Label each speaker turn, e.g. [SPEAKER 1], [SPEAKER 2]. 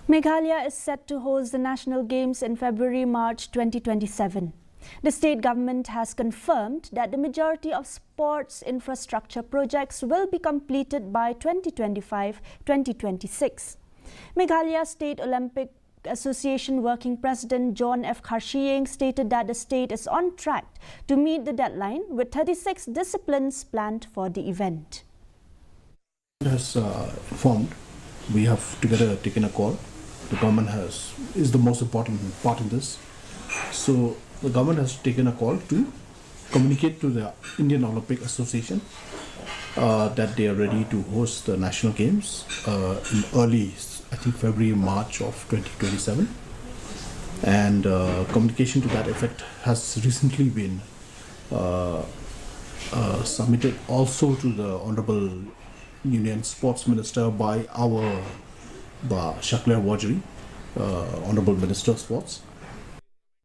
[SPEAKER 1] Meghalaya is set to host the National Games in February-March 2027. The state government has confirmed that the majority of sports infrastructure projects will be completed by 2025-2026. Meghalaya State Olympic Association Working President John F. Kharshieng stated that the state is on track to meet the deadline with 36 disciplines planned for the event.
[SPEAKER 2] Has informed, we have together taken a call. The government is the most important part in this. So the government has taken a call to communicate to the Indian Olympic Association that they are ready to host the national games in early, I think, February-March of 2027. And communication to that effect has recently been submitted also to the Honorable Union Sports Minister by our Shaklar Wajri, Honorable Minister of Sports.